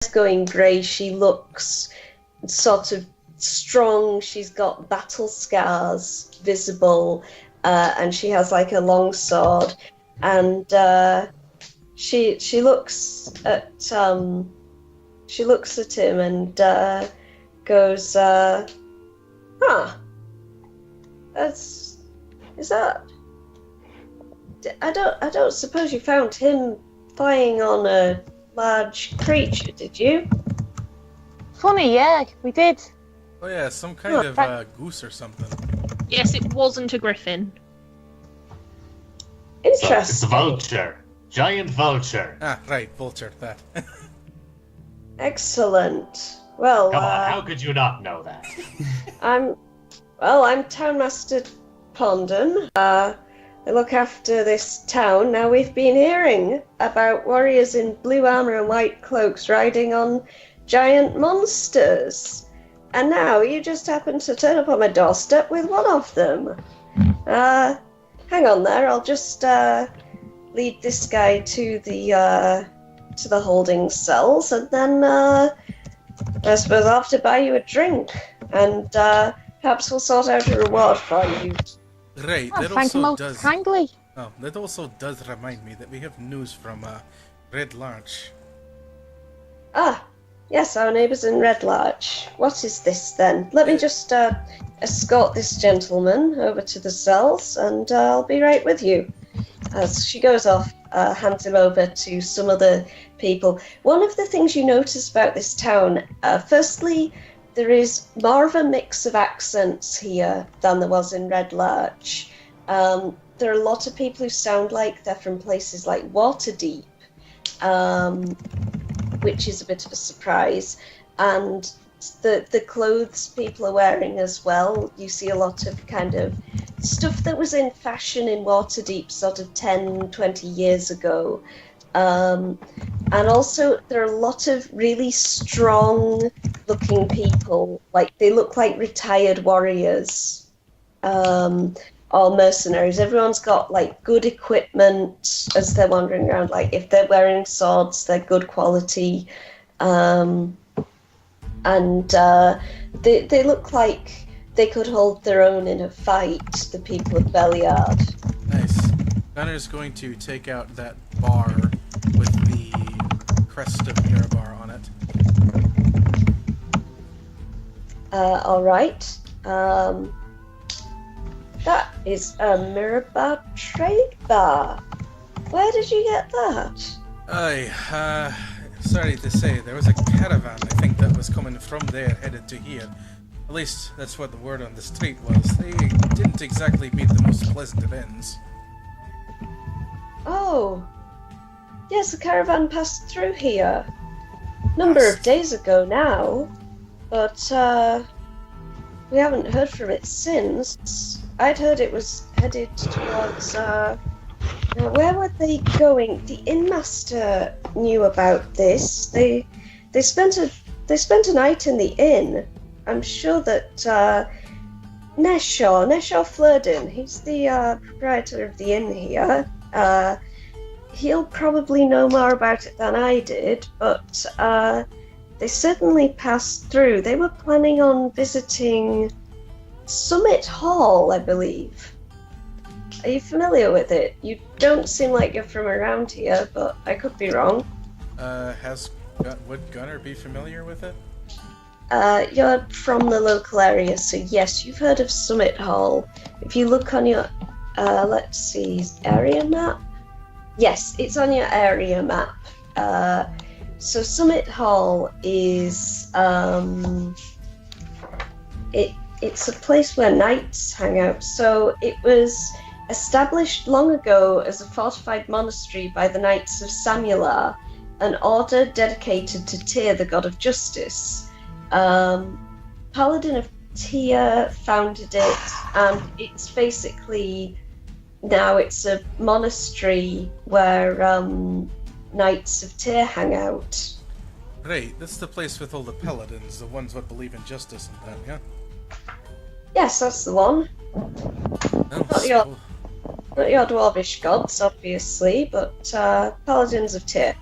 going grey. She looks sort of strong. She's got battle scars visible, and she has like a long sword. And she looks at him and goes, is that? I don't suppose you found him flying on a large creature, did you? Funny, yeah, we did. Oh yeah, some kind of goose or something. Yes, it wasn't a griffin. Interesting. It's a vulture. Giant vulture. Ah, right, vulture, that. Excellent. Well, Come on, how could you not know that? I'm Townmaster Pondon. I look after this town. Now, we've been hearing about warriors in blue armor and white cloaks riding on giant monsters. And now you just happen to turn up on my doorstep with one of them. Hang on there, I'll just lead this guy to the holding cells, and then I suppose I'll have to buy you a drink, and perhaps we'll sort out a reward for you. Right, Oh, that thank you also most does. kindly. Oh, that also does remind me that we have news from Red Larch. Ah, yes, our neighbours in Red Larch. What is this then? Let me just escort this gentleman over to the cells, and I'll be right with you. As she goes off, hands him over to some other people. One of the things you notice about this town, firstly, there is more of a mix of accents here than there was in Red Larch. There are a lot of people who sound like they're from places like Waterdeep, which is a bit of a surprise. And the clothes people are wearing as well, you see a lot of kind of stuff that was in fashion in Waterdeep sort of 10, 20 years ago. And also there are a lot of really strong looking people, like they look like retired warriors or mercenaries. Everyone's got like good equipment as they're wandering around, like if they're wearing swords, they're good quality. And they look like they could hold their own in a fight, the people of Beliard. Nice. Gunner's going to take out that bar with the crest of Mirabar on it. Alright. That is a Mirabar trade bar. Where did you get that? Sorry to say, there was a caravan, I think, that was coming from there, headed to here. At least, that's what the word on the street was. They didn't exactly meet the most pleasant of ends. Oh. Yes, the caravan passed through here. Number of days ago now. But, we haven't heard from it since. I'd heard it was headed towards, where were they going? The innmaster knew about this. They spent a night in the inn. I'm sure that Neshaw Flirden, he's the proprietor of the inn here. He'll probably know more about it than I did, but they certainly passed through. They were planning on visiting Summit Hall, I believe. Are you familiar with it? You don't seem like you're from around here, but I could be wrong. Would Gunner be familiar with it? You're from the local area, so yes, you've heard of Summit Hall. If you look on your, let's see, area map? Yes, it's on your area map. So Summit Hall is, it's a place where knights hang out. So it was established long ago as a fortified monastery by the Knights of Samular, an order dedicated to Tyr, the god of justice. Paladin of Tyr founded it, and it's basically now it's a monastery where Knights of Tyr hang out. Right, that's the place with all the paladins, the ones that believe in justice and that, yeah? Yes, that's the one. Not your dwarvish gods, obviously, but Paladins of Tyr.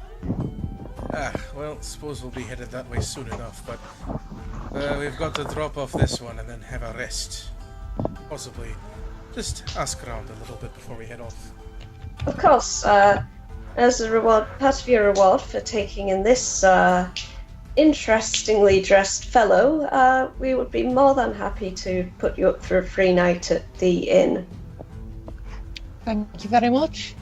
Well, suppose we'll be headed that way soon enough, but we've got to drop off this one and then have a rest. Possibly just ask around a little bit before we head off. Of course, as a reward, part of your reward for taking in this interestingly dressed fellow, we would be more than happy to put you up for a free night at the inn. Thank you very much.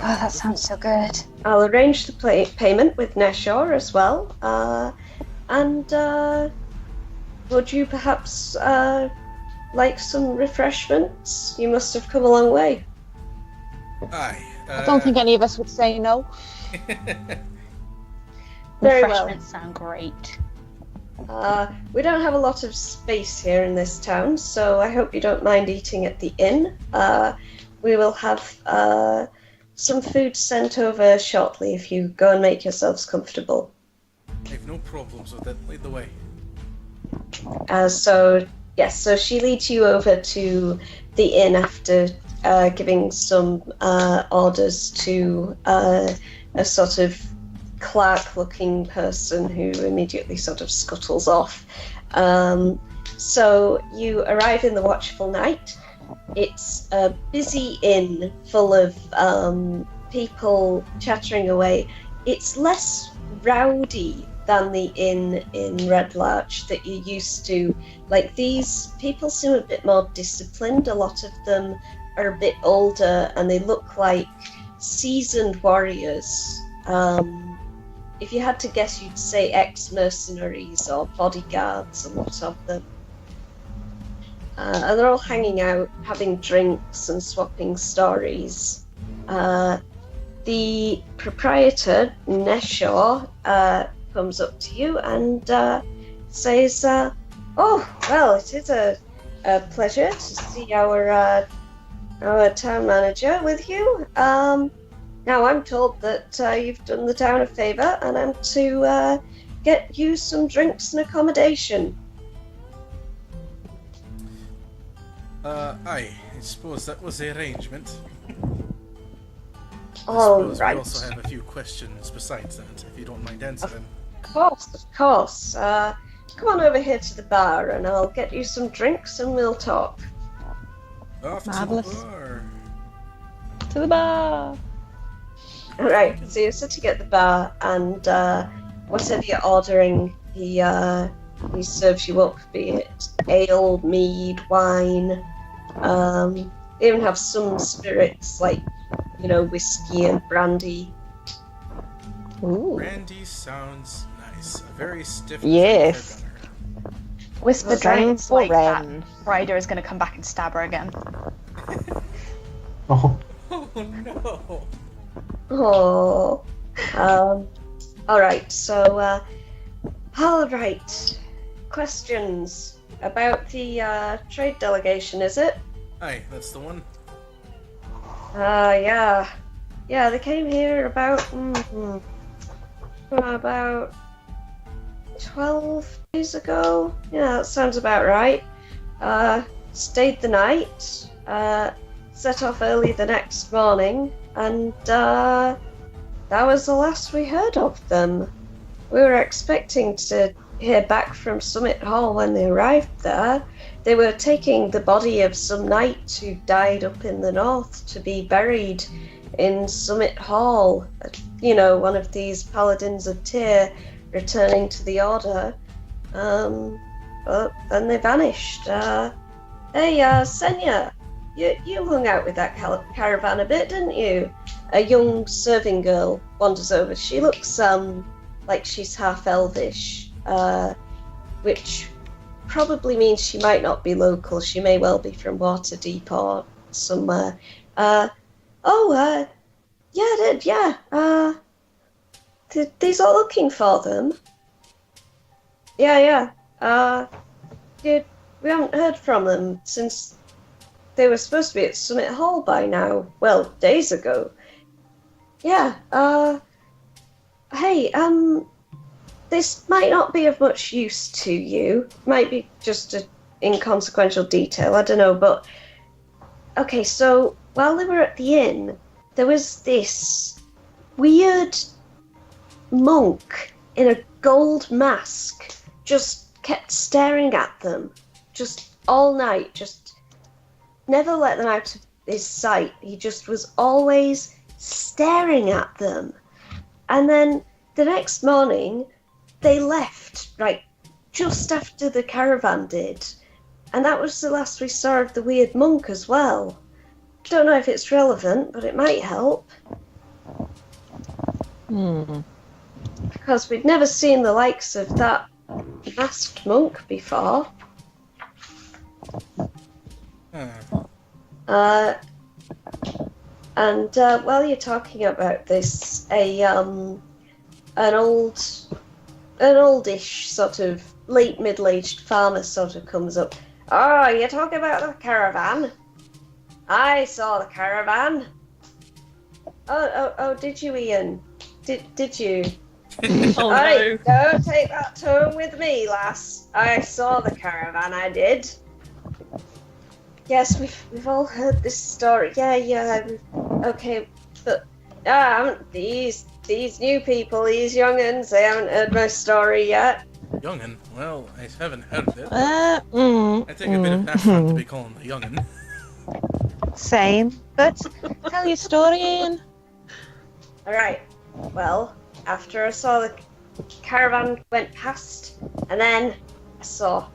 Oh, that sounds so good. I'll arrange the payment with Neshor as well. And would you perhaps like some refreshments? You must have come a long way. Aye. I don't think any of us would say no. Very well. Refreshments sound great. We don't have a lot of space here in this town, so I hope you don't mind eating at the inn. We will have some food sent over shortly if you go and make yourselves comfortable. I've no problems with that. Lead the way. So she leads you over to the inn after giving some orders to a sort of clerk-looking person who immediately sort of scuttles off. So you arrive in the Watchful Night. It's a busy inn full of people chattering away. It's less rowdy than the inn in Red Larch that you're used to. Like, these people seem a bit more disciplined. A lot of them are a bit older and they look like seasoned warriors. If you had to guess, you'd say ex-mercenaries or bodyguards, a lot of them. And they're all hanging out, having drinks and swapping stories. The proprietor, Neshor, comes up to you and says, "Oh, well, it is a pleasure to see our town manager with you. Now I'm told that you've done the town a favour and I'm to get you some drinks and accommodation." Aye, I suppose that was the arrangement. All I suppose right. we also have a few questions besides that, if you don't mind answering. Of course. Come on over here to the bar and I'll get you some drinks and we'll talk. Off Marvellous. to the bar. To the bar. Right, so you're sitting at the bar and whatever you're ordering, he serves you up, be it ale, mead, wine. They even have some spirits like, whiskey and brandy. Ooh. Brandy sounds nice. A very stiff Yes. drink for dinner. Whisper Okay. drinks like that. Ren. Ryder is going to come back and stab her again. Oh, Oh no! Oh. Alright, so, alright. Questions about the trade delegation, is it? Aye, that's the one. Yeah. Yeah, they came here about 12 days ago. Yeah, that sounds about right. Stayed the night, set off early the next morning, and that was the last we heard of them. We were expecting to hear back from Summit Hall when they arrived there. They were taking the body of some knight who died up in the north to be buried in Summit Hall. One of these paladins of Tyr returning to the Order. But then they vanished. Hey, Senya, you hung out with that caravan a bit, didn't you? A young serving girl wanders over. She looks like she's half elvish, which probably means she might not be local. She may well be from Waterdeep or somewhere. Yeah, I did, yeah. These are looking for them. Yeah. We haven't heard from them since they were supposed to be at Summit Hall by now. Well, days ago. Yeah, hey, this might not be of much use to you. Might be just an inconsequential detail, I don't know, but... Okay, so, while they were at the inn, there was this weird monk in a gold mask just kept staring at them, just all night, just never let them out of his sight. He just was always staring at them. And then the next morning, they left, like, just after the caravan did. And that was the last we saw of the weird monk as well. Don't know if it's relevant, but it might help. Because we'd never seen the likes of that masked monk before. And while you're talking about this, an oldish sort of late middle-aged farmer sort of comes up. Oh, you're talking about the caravan? I saw the caravan. Oh, did you, Ian? Did you? Oh Aye, no. don't take that tone with me, lass. I saw the caravan, I did. Yes, we've all heard this story. Yeah. Okay, but these new people, these young'uns, they haven't heard my story yet. Young'un? Well, I haven't heard it. I take a bit of affront to be calling the young'un. Same. But tell your story, Ian. Alright, well, after I saw the caravan went past, and then I saw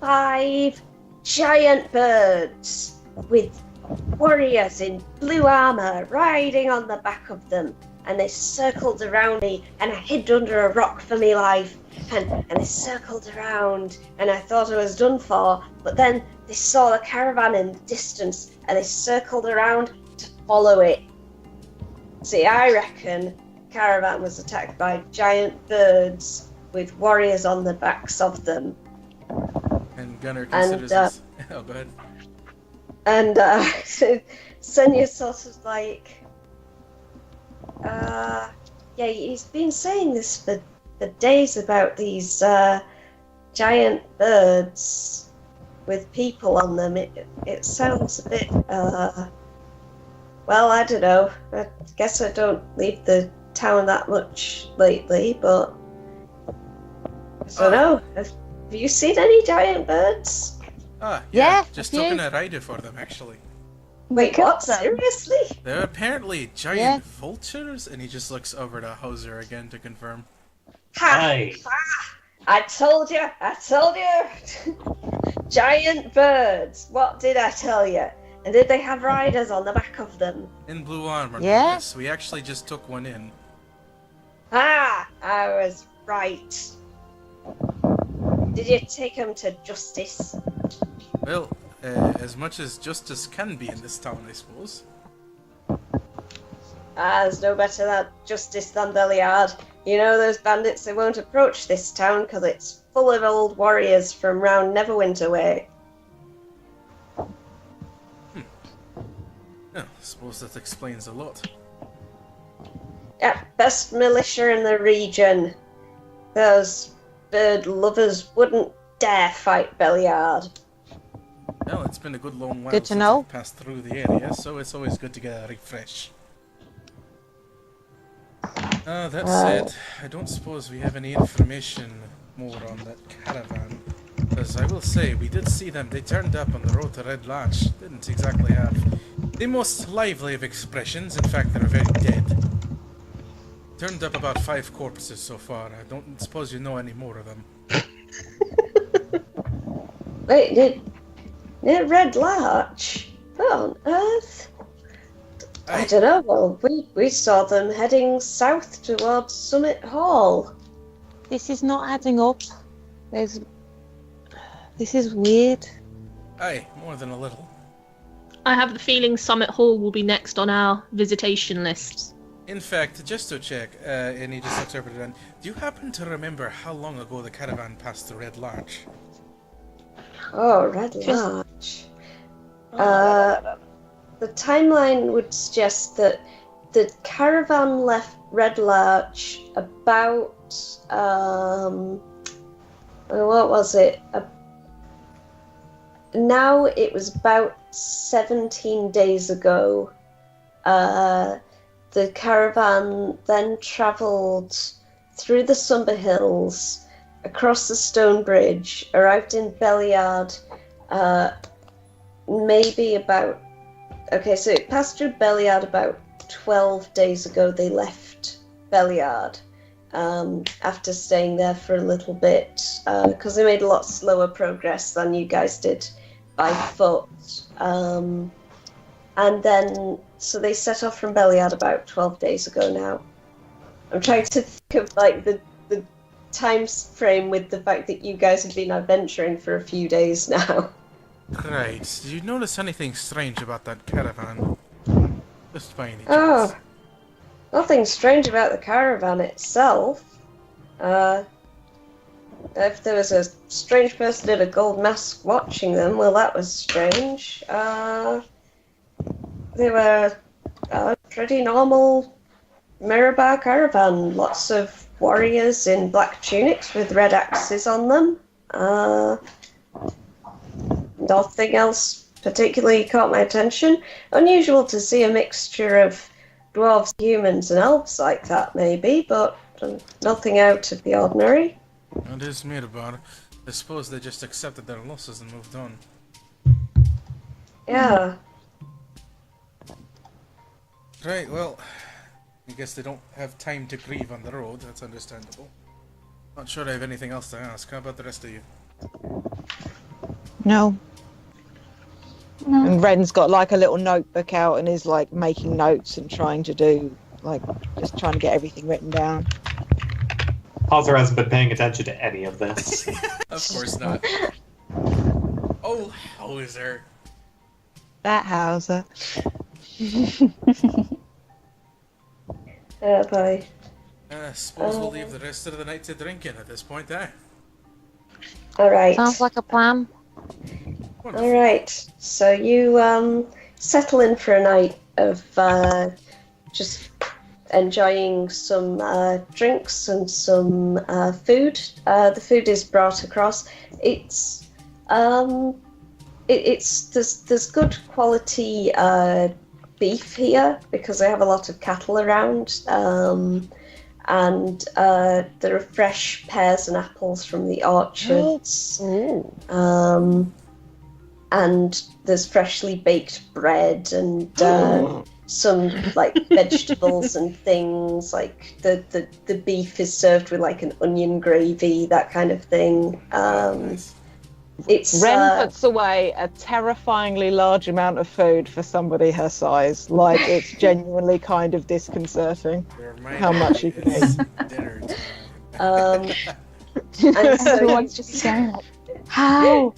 5 giant birds with warriors in blue armor riding on the back of them, and they circled around me, and I hid under a rock for me life, and they circled around, and I thought I was done for, but then they saw the caravan in the distance, and they circled around to follow it. See, I reckon the caravan was attacked by giant birds with warriors on the backs of them. And Gunnar considers this. Oh, go ahead. And Senya's sort of like, yeah, he's been saying this for days about these giant birds with people on them. It sounds a bit, well, I don't know. I guess I don't leave the town that much lately, but I don't know. Have you seen any giant birds? Yeah, just a few. took a rider for them, actually. Wait, killed what? them. Seriously? They're apparently giant vultures, and he just looks over to Hauser again to confirm. Ha! Aye. I told you! Giant birds! What did I tell you? And did they have riders on the back of them? In blue armor, Yeah. yes. We actually just took one in. Ah! I was right. Did you take them to justice? Well, as much as justice can be in this town, I suppose. There's no better justice than Beliard. You know those bandits, they won't approach this town because it's full of old warriors from round Neverwinter way. I suppose that explains a lot. Yeah, best militia in the region. Those bird lovers wouldn't dare fight Beliard. Well, it's been a good long while Good to since know. I've passed through the area, so it's always good to get a refresh. That said, I don't suppose we have any information more on that caravan. Because I will say, we did see them. They turned up on the road to Red Larch. Didn't exactly have the most lively of expressions. In fact, they were very dead. Turned up about 5 corpses so far. I don't suppose you know any more of them. Wait, near Red Larch? What on earth? I don't know. Well, we saw them heading south towards Summit Hall. This is not adding up. This is weird. Aye, more than a little. I have the feeling Summit Hall will be next on our visitation list. In fact, just to check, and he just looks over to Dan, do you happen to remember how long ago the caravan passed the Red Larch? Oh, Red Larch. The timeline would suggest that the caravan left Red Larch about, what was it? Now it was about 17 days ago. The caravan then travelled through the Sumber Hills, across the Stone Bridge, arrived in Belliard, maybe about... Okay, so it passed through Belliard about 12 days ago. They left Belliard after staying there for a little bit, because they made a lot slower progress than you guys did by foot. And then, so they set off from Belliard about 12 days ago now. I'm trying to think of like the time frame with the fact that you guys have been adventuring for a few days now. Right. Did you notice anything strange about that caravan? Just by any chance? Oh, nothing strange about the caravan itself. If there was a strange person in a gold mask watching them, well, that was strange. They were a pretty normal Mirabar caravan. Lots of warriors in black tunics with red axes on them. Nothing else particularly caught my attention. Unusual to see a mixture of dwarves, humans, and elves like that, maybe, but nothing out of the ordinary. It is Mirabar. I suppose they just accepted their losses and moved on. Yeah. Right, well, I guess they don't have time to grieve on the road. That's understandable. Not sure I have anything else to ask. How about the rest of you? No. No. And Ren's got like a little notebook out and is like making notes and trying to do, like, just trying to get everything written down. Hauser hasn't been paying attention to any of this. Of course not. Oh, Hauser. That Hauser. Bye. Suppose we'll leave the rest of the night to drinking at this point, eh? Alright. Sounds like a plan. Wonderful. Alright. So you settle in for a night of just enjoying some drinks and some food. The food is brought across. It's there's good quality beef here because they have a lot of cattle around, and there are fresh pears and apples from the orchards, and there's freshly baked bread and some like vegetables and things. Like the beef is served with like an onion gravy, that kind of thing. Nice. It's Ren puts away a terrifyingly large amount of food for somebody her size. Like, it's genuinely kind of disconcerting how much you can eat. Dinner time. and so Everyone's just staring like, how?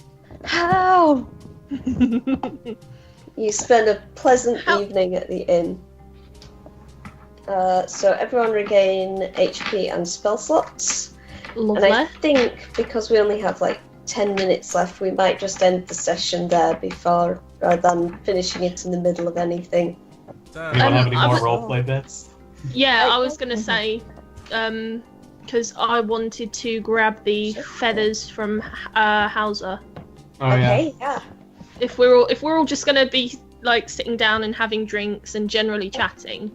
you spend a pleasant evening at the inn. So everyone regain HP and spell slots. Lovely. And I think because we only have like 10 minutes left, we might just end the session there before, rather than finishing it in the middle of anything. Anyone have any I more was- roleplay bits? Yeah, I was gonna say, because I wanted to grab the feathers from Hauser. Oh Okay, yeah. If we're all just gonna be like sitting down and having drinks and generally chatting,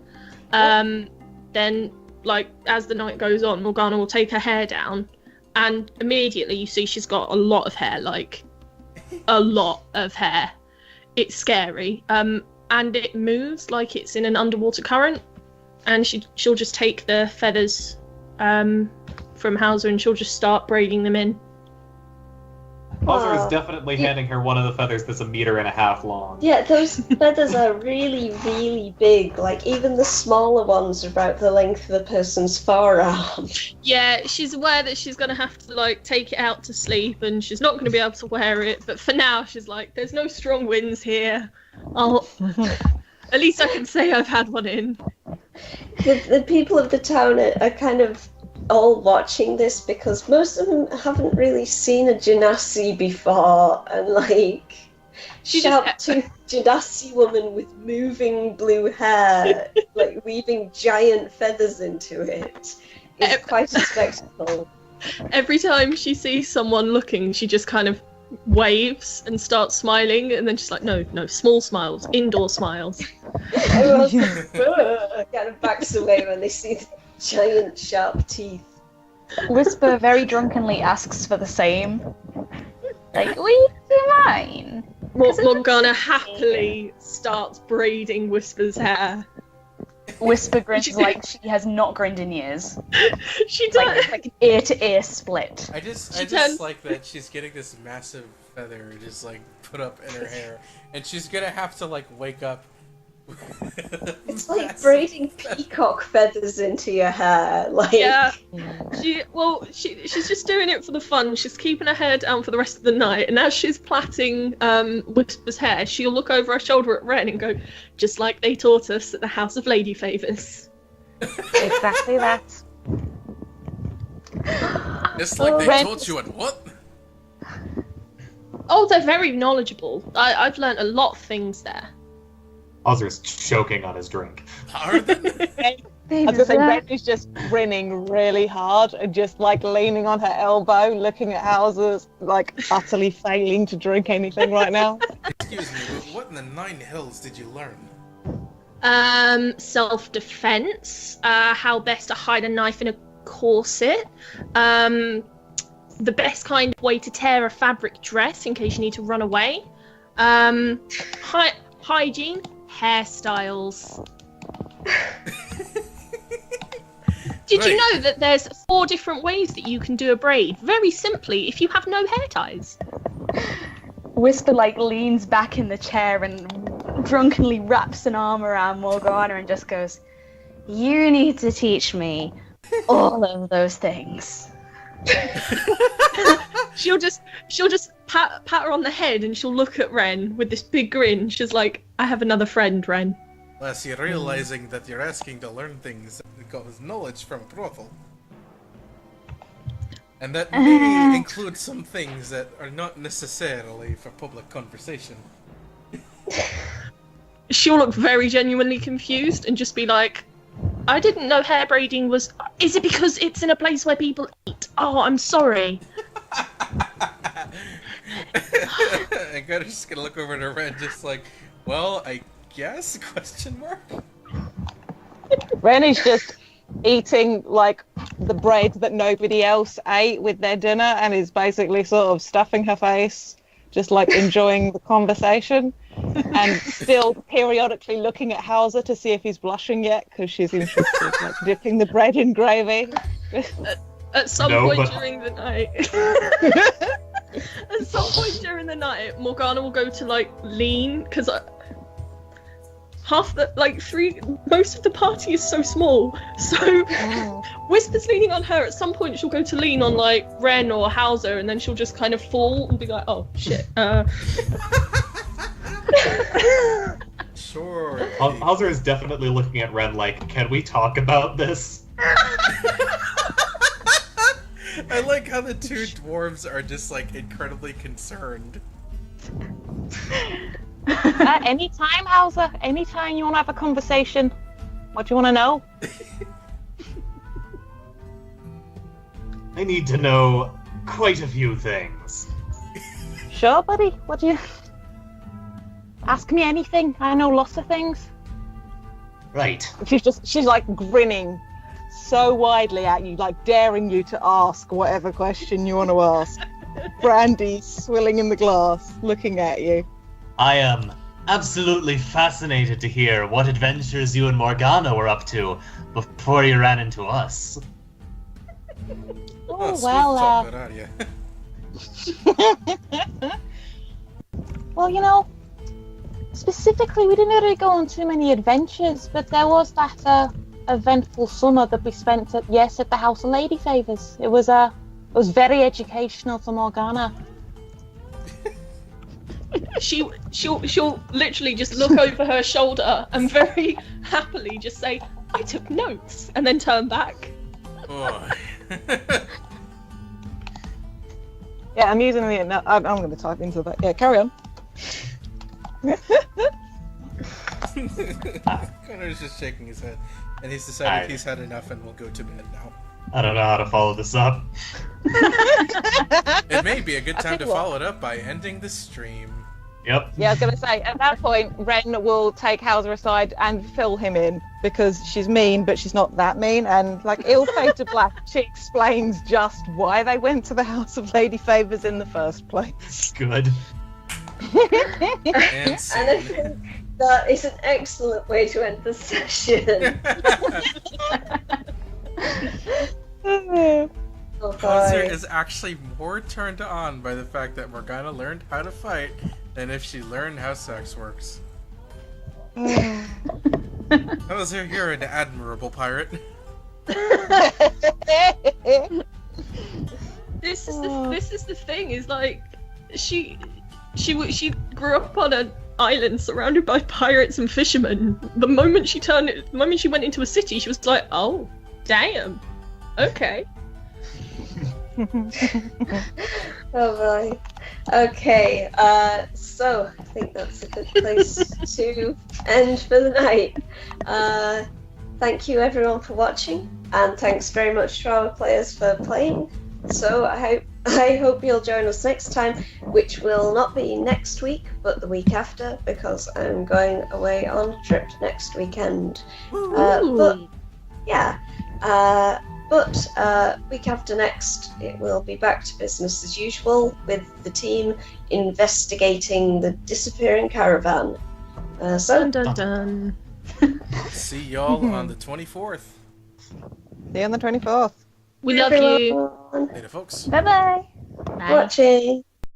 then like as the night goes on, Morgana will take her hair down, and immediately you see she's got a lot of hair, like a lot of hair. It's scary, and it moves like it's in an underwater current. And she'll just take the feathers from Hauser and she'll just start braiding them in. Hauser Wow. is definitely handing her one of the feathers that's 1.5 meters long. Yeah, those feathers are really, really big. Like, even the smaller ones are about the length of a person's forearm. Yeah, she's aware that she's gonna have to like take it out to sleep and she's not gonna be able to wear it, but for now she's like, there's no strong winds here. At least I can say I've had one in. The people of the town are kind of all watching this because most of them haven't really seen a Genasi before, and like sharp-toothed Genasi woman with moving blue hair, like weaving giant feathers into it, is quite a spectacle. Every time she sees someone looking, she just kind of waves and starts smiling, and then she's like, no, small smiles, indoor smiles. Everyone kind of backs away when they see the giant sharp teeth. Whisper very drunkenly asks for the same. Like, will you do mine? Morgana happily starts braiding Whisper's hair. Whisper grins like she has not grinned in years. She does. Like an ear to ear split. I just turns- like that she's getting this massive feather just like put up in her hair, and she's gonna have to like wake up. It's like braiding peacock feathers into your hair. Like, Yeah. She's just doing it for the fun. She's keeping her hair down for the rest of the night, and as she's plaiting Whisper's hair, she'll look over her shoulder at Ren and go, just like they taught us at the House of Lady Favors. Exactly that. Just like they Ren- told you at what? Oh, they're very knowledgeable. I've learned a lot of things there. Hauser is choking on his drink. Pardon? I was gonna say, Ren is just grinning really hard and just like leaning on her elbow, looking at Hauser's, like utterly failing to drink anything right now. Excuse me, but what in the Nine Hills did you learn? Self-defense, how best to hide a knife in a corset, the best kind of way to tear a fabric dress in case you need to run away, hygiene, hairstyles. Did you know that there's 4 different ways that you can do a braid? Very simply, if you have no hair ties. Whisper like leans back in the chair and drunkenly wraps an arm around Morgana and just goes, "You need to teach me all of those things." She'll just pat her on the head and she'll look at Ren with this big grin. She's like, "I have another friend, Ren." Unless you're realizing that you're asking to learn things that cause knowledge from a brothel. And that may include some things that are not necessarily for public conversation. She'll look very genuinely confused and just be like, "I didn't know hair braiding was... Is it because it's in a place where people eat? Oh, I'm sorry." I'm just gonna look over to Ren just like, well, I guess? Question mark? Ren is just eating like the bread that nobody else ate with their dinner and is basically sort of stuffing her face, just like enjoying the conversation, and still periodically looking at Hauser to see if he's blushing yet because she's interested, like dipping the bread in gravy. At some No, point but- during the night... At some point during the night, Morgana will go to like lean, because most of the party is so small. So Whisper's leaning on her. At some point, she'll go to lean on like Ren or Hauser, and then she'll just kind of fall and be like, "Oh shit." Sure. Hauser is definitely looking at Ren like, "Can we talk about this?" I like how the two dwarves are just like incredibly concerned. Anytime, Hauser. Anytime you want to have a conversation. What do you want to know? I need to know quite a few things. Sure, buddy. What do you... Ask me anything. I know lots of things. Right. She's like grinning so widely at you, like daring you to ask whatever question you want to ask. Brandy swilling in the glass, looking at you. I am absolutely fascinated to hear what adventures you and Morgana were up to before you ran into us. Oh, smooth well, talker, are you? well, you know, specifically, we didn't really go on too many adventures, but there was that eventful summer that we spent at the House of Lady Favors. It was very educational to Morgana. She'll literally just look over her shoulder and very happily just say, "I took notes," and then turn back. Oh. Yeah, I'm using the... No, I'm going to type into that. Yeah, carry on. Connor's just shaking his head, and he's decided he's had enough and will go to bed now. I don't know how to follow this up. It may be a good time to what. follow it up by ending the stream. Yep. Yeah, I was going to say, at that point, Ren will take Hauser aside and fill him in because she's mean, but she's not that mean. And like, it'll fade to black. She explains just why they went to the House of Lady Favors in the first place. Good. And And I scene. think that is an excellent way to end the session. Oh, Hauser boy. is actually more turned on by the fact that Morgana learned how to fight than if she learned how sex works. Hauser, you're an admirable pirate. This is the thing. Is like she grew up on an island surrounded by pirates and fishermen. The moment she went into a city, she was like, oh, damn, okay. Oh boy. Okay, so I think that's a good place to end for the night. Thank you everyone for watching, and thanks very much to our players for playing. So I hope you'll join us next time, which will not be next week, but the week after, because I'm going away on a trip next weekend. But yeah. But week after next, it will be back to business as usual with the team investigating the disappearing caravan. So, Dun dun. See y'all on the 24th. See you on the 24th. We love you. everyone Later, folks. Bye bye. Bye. watching.